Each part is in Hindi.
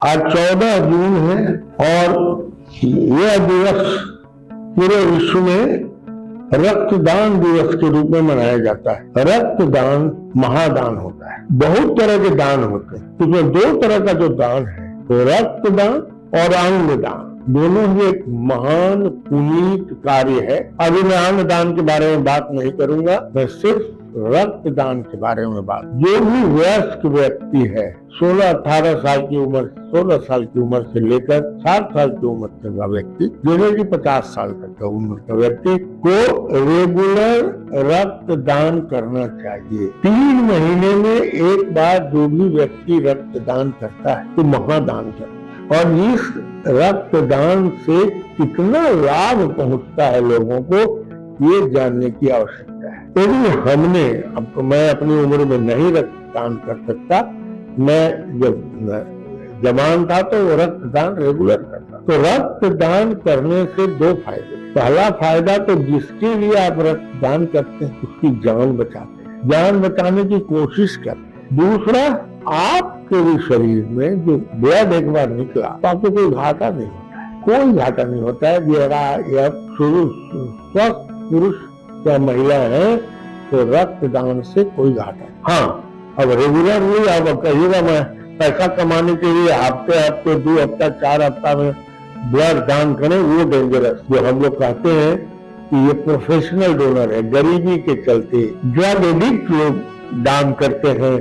आज 14 जून है और यह दिवस पूरे विश्व में रक्तदान दिवस के रूप में मनाया जाता है। रक्तदान महादान होता है। बहुत तरह के दान होते हैं, उसमें दो तरह का जो दान है वो रक्तदान और अंगदान, दोनों ही एक महान पुनीत कार्य है। अभी मैं अंगदान के बारे में बात नहीं करूंगा, मैं सिर्फ रक्तदान के बारे में बात। जो भी वयस्क व्यक्ति है, 16-18 साल की उम्र, 16 साल की उम्र से लेकर 60 साल की उम्र तक का व्यक्ति, जो कि 50 साल तक का उम्र का व्यक्ति को रेगुलर रक्तदान करना चाहिए। 3 महीने में एक बार जो भी व्यक्ति रक्तदान करता है तो महादान करता है। और इस रक्तदान से कितना लाभ पहुंचता है लोगों को, ये जानने की आवश्यकता है। यदि हमने, अब तो मैं अपनी उम्र में नहीं रक्तदान कर सकता, मैं जब जवान था तो वो रक्तदान रेगुलर करता। तो रक्तदान करने से 2 फायदे। पहला फायदा तो जिसके लिए आप रक्तदान करते हैं उसकी जान बचाते हैं, जान बचाने की कोशिश करते हैं। दूसरा, आपके भी शरीर में जो ब्लड एक बार निकला तो आपको कोई घाटा नहीं होता है, कोई घाटा नहीं होता है। यह स्वस्थ पुरुष या महिला है तो रक्तदान से कोई घाटा नहीं। हाँ, अब रेगुलरली अब कहिएगा मैं पैसा कमाने के लिए हफ्ते 2 हफ्ता 4 हफ्ता में ब्लड दान करें, वो डेंजरस। जो हम लोग कहते हैं कि ये प्रोफेशनल डोनर है, गरीबी के चलते ड्रग एडिक्ट लोग दान करते हैं,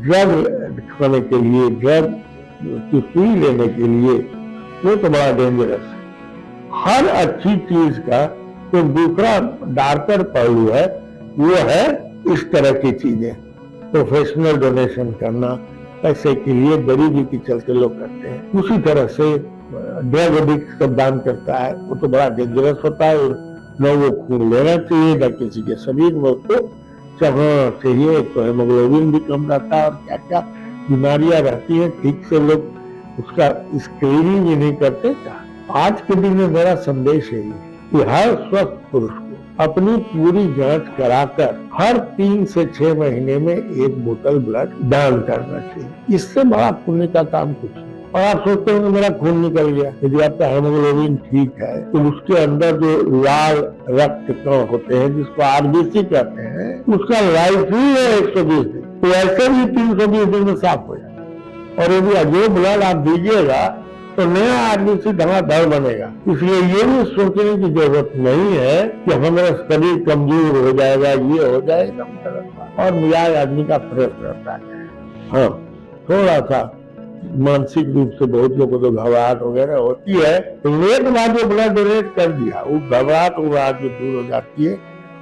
ड्रग खाने के लिए, ड्रग की सुई लेने के लिए, वो तो बड़ा डेंजरस है। हर अच्छी चीज का तो दूसरा डार्कर पहलू है, वो है इस तरह की चीजें। प्रोफेशनल डोनेशन करना पैसे के लिए, गरीबी के चलते लोग करते हैं। उसी तरह से ड्रग एडिक्ट सब दान करता है, वो तो बड़ा डेंजरस होता है। न वो खून लेना चाहिए, न किसी के शरीर में उसको चढ़ना चाहिए, तो हेमोग्लोबिन भी कम रहता है और क्या क्या बीमारियां रहती हैं, ठीक से लोग उसका स्क्रीनिंग भी नहीं करते। आज के दिन में मेरा संदेश है कि हर स्वस्थ पुरुष को अपनी पूरी जांच कराकर हर 3 से 6 महीने में 1 बोतल ब्लड दान करना चाहिए। इससे बड़ा पुण्य का काम कुछ नहीं। और आप सोचते हो कि मेरा खून निकल गया, यदि आपका हेमोग्लोबिन ठीक है तो उसके अंदर जो लाल रक्त कण होते हैं, जिसको आरबीसी कहते हैं, उसका लाइफ ही है 120 दिन, तो ऐसे भी 320 दिन में साफ हो जाए। और यदि जो ब्लड आप दीजिएगा तो नया आरबीसी धड़ाधड़ बनेगा। इसलिए ये भी सोचने की जरूरत नहीं है कि हमारा शरीर कमजोर हो जाएगा, ये हो जाएगा, और मिजाज आदमी का फ्रेश रहता है। हाँ, थोड़ा सा मानसिक रूप से बहुत लोगों को घबराहट वगैरह होती है, तो एक बार जो ब्लड डोनेट कर दिया, वो घबराहट जो दूर हो जाती है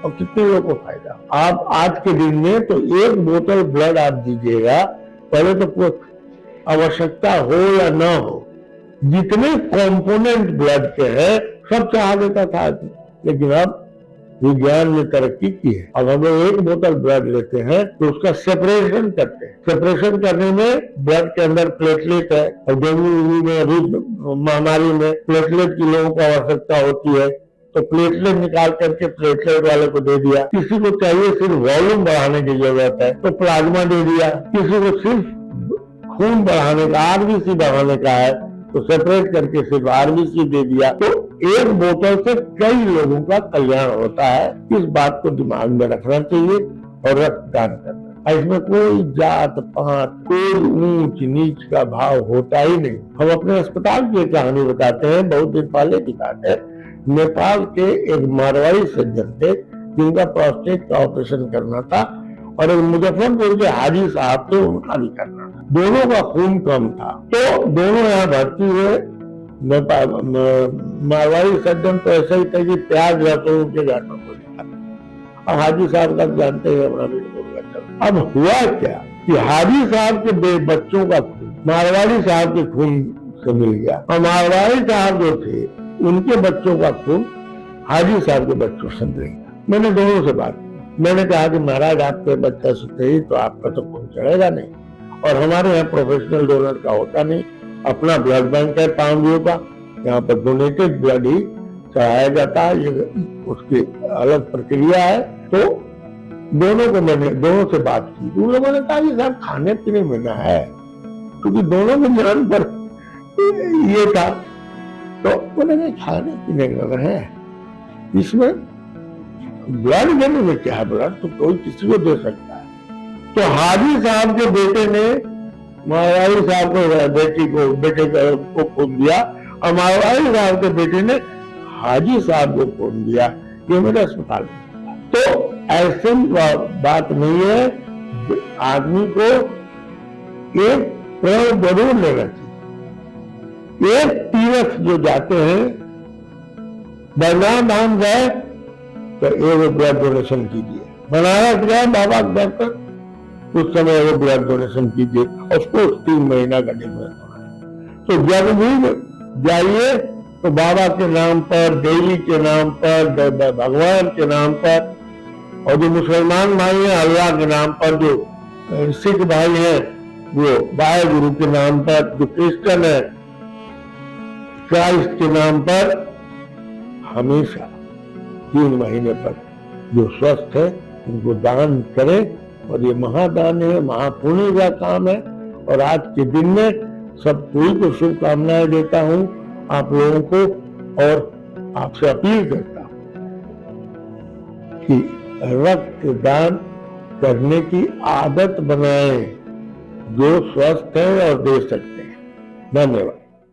और कितने लोगों को फायदा। आप आज के दिन में तो 1 बोतल ब्लड आप दीजिएगा, पहले तो कोई आवश्यकता हो या ना हो, जितने कंपोनेंट ब्लड के हैं सब चढ़ा देता था, लेकिन अब विज्ञान ने तरक्की की है। अब हम लोग 1 बोतल ब्लड लेते हैं तो उसका सेपरेशन करते हैं। सेपरेशन करने में ब्लड के अंदर प्लेटलेट है, और डेंगू में अभी महामारी में प्लेटलेट की लोगों को आवश्यकता होती है, तो प्लेटलेट निकाल करके प्लेटलेट वाले को दे दिया। किसी को चाहिए सिर्फ वॉल्यूम बढ़ाने की जरूरत है तो प्लाज्मा दे दिया। किसी को सिर्फ खून बढ़ाने का, आरबीसी बढ़ाने का है तो सेपरेट करके सिर्फ आरबीसी दे दिया। तो 1 बोतल से कई लोगों का कल्याण होता है। इस बात को दिमाग में रखना चाहिए और रक्तदान करना। इसमें कोई जात पात, कोई ऊंच नीच का भाव होता ही नहीं। हम अपने अस्पताल की कहानी बताते हैं, बहुत दिन पहले की बात है। नेपाल के एक मारवाड़ी सज्जन थे जिनका प्रोस्टेट का ऑपरेशन करना था, और एक मुजफ्फरपुर के हाजी साहब थे, उनका भी करना था। दोनों का खून कम था, तो दोनों यहाँ भर्ती हुए। मारवाड़ी सज्जन तो ऐसा ही था कि प्याज लहसुन उनके घर में कोई खाता। अब हाजी साहब का जानते हैं अपना भी। अब हुआ क्या कि हाजी साहब के बच्चों का खून मारवाड़ी साहब के खून से मिल गया, और मारवाड़ी साहब जो थे उनके बच्चों का खून हाजी साहब के बच्चों से मिल गया। मैंने दोनों से बात की। मैंने कहा कि महाराज, आपके बच्चा से ही तो आपका तो खून चढ़ेगा नहीं, और हमारे यहाँ प्रोफेशनल डोनर का होता नहीं। अपना ब्लड बैंक है पांडियों का, यहाँ पर डोनेटेड ब्लड ही चढ़ाया जाता है, ये उसकी अलग प्रक्रिया है। तो दोनों से बात की, उन लोगों ने कहा कि साहब खाने पीने में ना है क्योंकि दोनों के जान पर ये था। तो बोले खाने पीने का अगर है, इसमें ब्लड देने में क्या है, ब्लड तो कोई किसी को दे सकता है। तो हाजी साहब के बेटे ने मारवाड़ी साहब को बेटे को फोन दिया, और मारवाड़ी साहब के बेटे ने हाजी साहब को फोन दिया, ये मेरे अस्पताल में। तो ऐसी बात नहीं है, आदमी को एक प्रण जरूर लेना चाहिए। एक तीर्थ जो जाते हैं, बरनाम धाम गए तो एक ब्लड डोनेशन कीजिए, बनारस गए बाबा के दर पर, उस समय वो ब्लड डोनेशन कीजिए, उसको 3 महीना का डिफरेंस होना है। तो जब भी जाइए तो बाबा के नाम पर, देवी के नाम पर, भगवान के नाम पर, और जो मुसलमान भाई हैं अल्लाह के नाम पर, जो सिख भाई हैं वो वाहेगुरु के नाम पर, जो क्रिश्चियन है क्राइस्ट के नाम पर, हमेशा 3 महीने पर जो स्वस्थ है उनको दान करें। और ये महादान है, महापुण्य का काम है। और आज के दिन में सब कोई को शुभकामनाएं देता हूं आप लोगों को, और आपसे अपील करता हूं कि रक्तदान करने की आदत बनाएं, जो स्वस्थ है और दे सकते हैं। धन्यवाद।